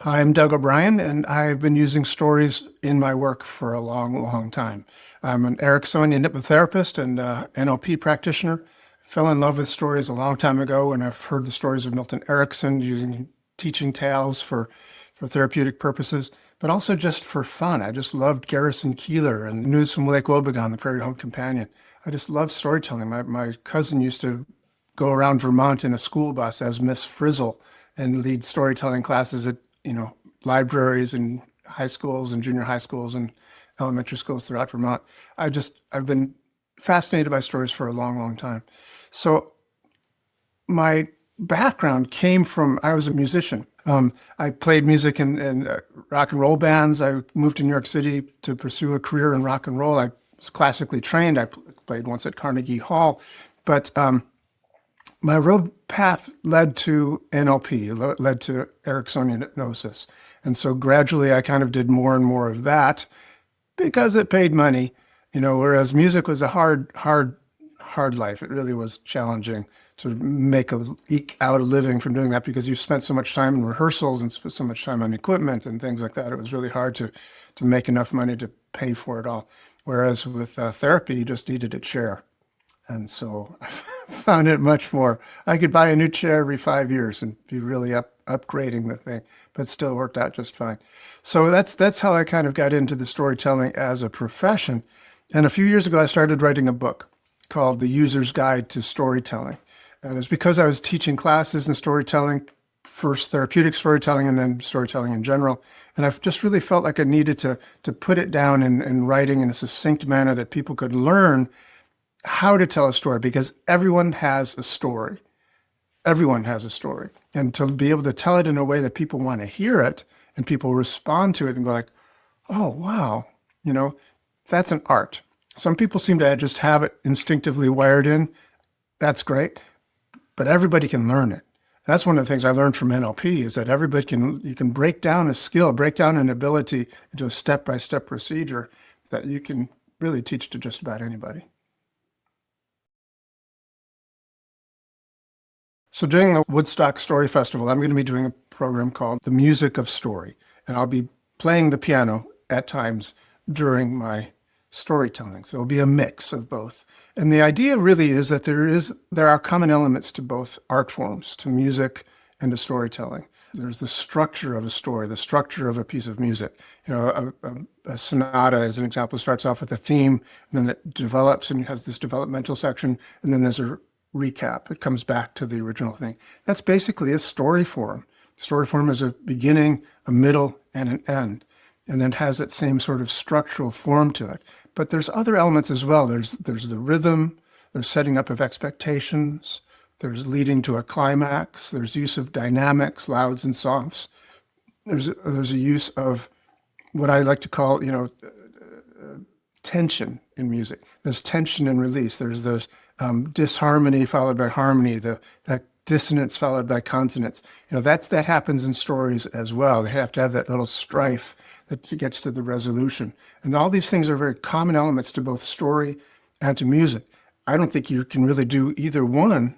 Hi, I'm Doug O'Brien, and I've been using stories in my work for a long, long time. I'm an Ericksonian hypnotherapist and NLP practitioner. Fell in love with stories a long time ago when I've heard the stories of Milton Erickson using teaching tales for therapeutic purposes, but also just for fun. I just loved Garrison Keillor and News from Lake Wobegon, the Prairie Home Companion. I just love storytelling. My cousin used to go around Vermont in a school bus as Miss Frizzle and lead storytelling classes at, libraries and high schools and junior high schools and elementary schools throughout Vermont. I've been fascinated by stories for a long, long time. So my background came from, I was a musician. I played music in rock and roll bands. I moved to New York City to pursue a career in rock and roll. I was classically trained. I played once at Carnegie Hall, but my road path led to NLP, led to Ericksonian hypnosis. And so gradually I kind of did more and more of that because it paid money, whereas music was a hard life. It really was challenging to eke out a living from doing that because you spent so much time in rehearsals and spent so much time on equipment and things like that. It was really hard to make enough money to pay for it all. Whereas with therapy, you just needed a chair. And so I found it much more. I could buy a new chair every 5 years and be really upgrading the thing, but still worked out just fine. So that's how I kind of got into the storytelling as a profession. And a few years ago, I started writing a book called The User's Guide to Storytelling. And it's because I was teaching classes in storytelling, first therapeutic storytelling and then storytelling in general. And I've just really felt like I needed to put it down in writing in a succinct manner that people could learn how to tell a story, because everyone has a story. Everyone has a story. And to be able to tell it in a way that people want to hear it and people respond to it and go like, oh, wow, that's an art. Some people seem to just have it instinctively wired in. That's great. But everybody can learn it. That's one of the things I learned from NLP is that you can break down a skill, break down an ability into a step-by-step procedure that you can really teach to just about anybody. So during the Woodstock Story Festival, I'm going to be doing a program called The Music of Story, and I'll be playing the piano at times during my storytelling. So it'll be a mix of both. And the idea really is that there are common elements to both art forms, to music and to storytelling. There's the structure of a story, the structure of a piece of music. A sonata, as an example, starts off with a theme, and then it develops and has this developmental section, and then there's a recap. It comes back to the original thing. That's basically a story form. Story form is a beginning, a middle, and an end, and then has that same sort of structural form to it. But there's other elements as well. There's the rhythm, there's setting up of expectations, there's leading to a climax, there's use of dynamics, louds and softs. There's a use of what I like to call, tension in music. There's tension and release. There's those disharmony followed by harmony, that dissonance followed by consonance. That happens in stories as well. They have to have that little strife that gets to the resolution. And all these things are very common elements to both story and to music. I don't think you can really do either one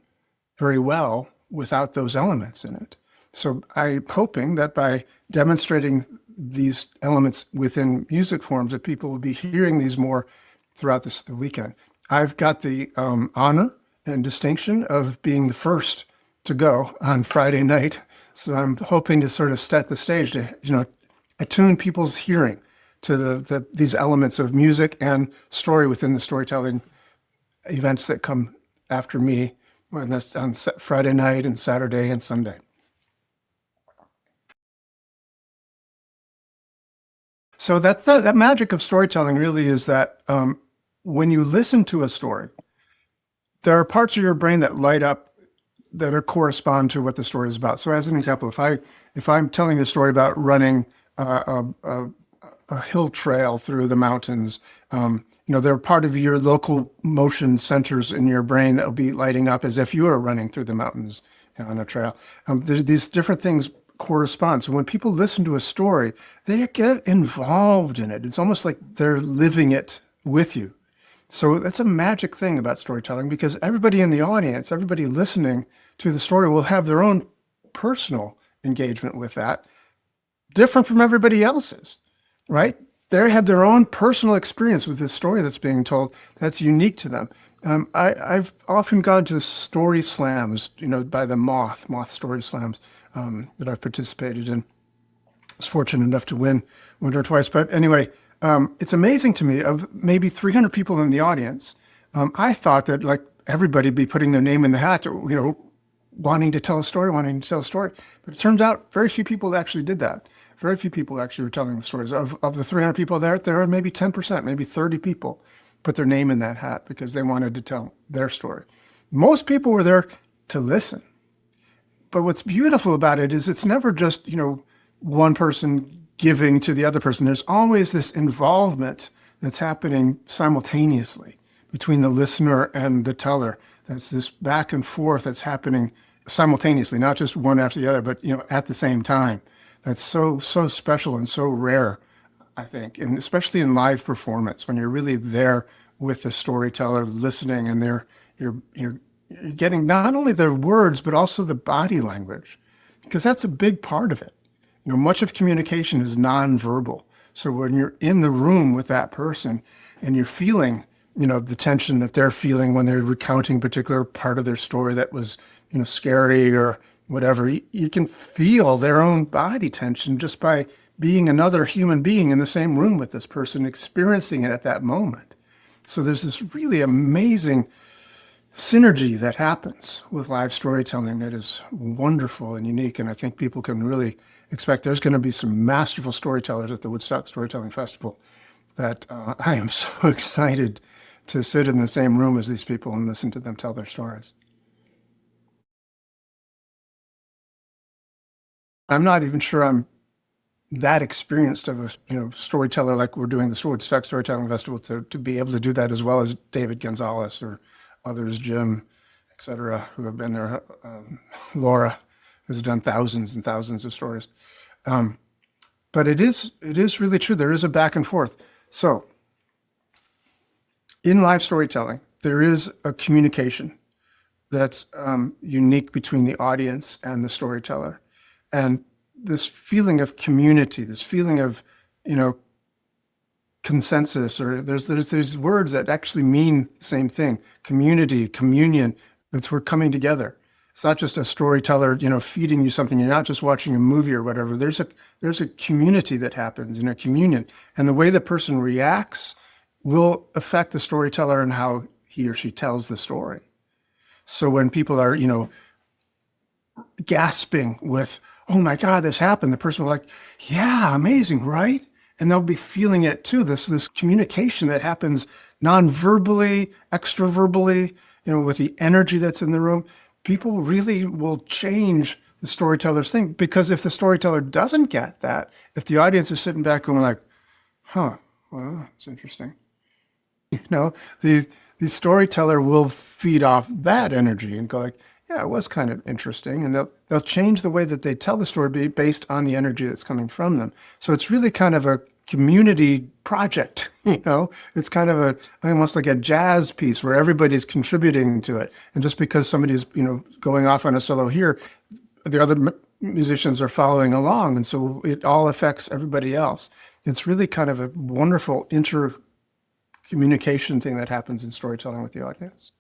very well without those elements in it. So I'm hoping that by demonstrating these elements within music forms that people will be hearing these more throughout the weekend. I've got the honor and distinction of being the first to go on Friday night. So I'm hoping to sort of set the stage to, attune people's hearing to these elements of music and story within the storytelling events that come after me, when that's on Friday night and Saturday and Sunday. So that magic of storytelling really is that when you listen to a story, there are parts of your brain that light up that correspond to what the story is about. So as an example, if I'm telling a story about running a hill trail through the mountains, they're part of your local motion centers in your brain that will be lighting up as if you were running through the mountains on a trail. These different things correspond. So when people listen to a story, they get involved in it. It's almost like they're living it with you. So that's a magic thing about storytelling, because everybody in the audience, everybody listening to the story will have their own personal engagement with that. different from everybody else's, right? They have their own personal experience with this story that's being told that's unique to them. I've often gone to story slams, by the Moth Story Slams that I've participated in. I was fortunate enough to win one or twice. But anyway, it's amazing to me, of maybe 300 people in the audience, I thought that like everybody be putting their name in the hat, wanting to tell a story, wanting to tell a story. But it turns out very few people actually did that. Very few people actually were telling the stories. Of the 300 people there are maybe 10%, maybe 30 people put their name in that hat because they wanted to tell their story. Most people were there to listen. But what's beautiful about it is it's never just, one person giving to the other person. There's always this involvement that's happening simultaneously between the listener and the teller. That's this back and forth that's happening simultaneously, not just one after the other, but at the same time. That's so special and so rare, I think, and especially in live performance when you're really there with the storyteller listening, and you're getting not only their words but also the body language, because that's a big part of it. Much of communication is nonverbal. So when you're in the room with that person and you're feeling, the tension that they're feeling when they're recounting a particular part of their story that was, scary or whatever, you can feel their own body tension just by being another human being in the same room with this person, experiencing it at that moment. So there's this really amazing synergy that happens with live storytelling that is wonderful and unique. And I think people can really expect there's going to be some masterful storytellers at the Woodstock Storytelling Festival that I am so excited to sit in the same room as these people and listen to them tell their stories. I'm not even sure I'm that experienced of a storyteller like we're doing the Woodstock Storytelling Festival to be able to do that as well as David Gonzalez or others, Jim, et cetera, who have been there. Laura, who's done thousands and thousands of stories. But it is really true. There is a back and forth. So in live storytelling, there is a communication that's unique between the audience and the storyteller. And this feeling of community, this feeling of, consensus, or there's these words that actually mean the same thing: community, communion. It's we're coming together. It's not just a storyteller, feeding you something. You're not just watching a movie or whatever. There's a community that happens in a communion, and the way the person reacts will affect the storyteller and how he or she tells the story. So when people are, gasping with, "Oh my God, this happened," the person will like, "Yeah, amazing, right?" And they'll be feeling it too. This communication that happens non-verbally, extraverbally, with the energy that's in the room. People really will change the storyteller's thing, because if the storyteller doesn't get that, if the audience is sitting back going like, "Huh, well, that's interesting," the storyteller will feed off that energy and go like, "Yeah, it was kind of interesting," and they'll change the way that they tell the story based on the energy that's coming from them. So it's really kind of a community project. It's kind of almost like a jazz piece where everybody's contributing to it. And just because somebody's going off on a solo here, the other musicians are following along, and so it all affects everybody else. It's really kind of a wonderful inter-communication thing that happens in storytelling with the audience.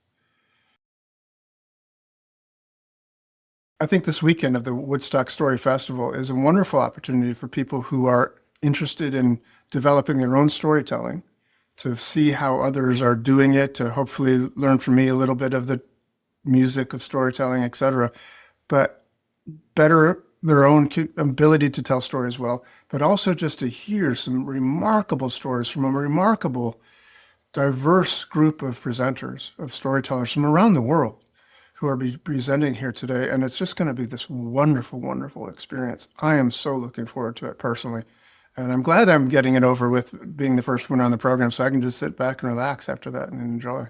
I think this weekend of the Woodstock Story Festival is a wonderful opportunity for people who are interested in developing their own storytelling to see how others are doing it, to hopefully learn from me a little bit of the music of storytelling, et cetera, but better their own ability to tell stories well, but also just to hear some remarkable stories from a remarkable, diverse group of presenters, of storytellers from around the world, who are presenting here today. And it's just going to be this wonderful, wonderful experience. I am so looking forward to it personally. And I'm glad I'm getting it over with being the first one on the program, so I can just sit back and relax after that and enjoy.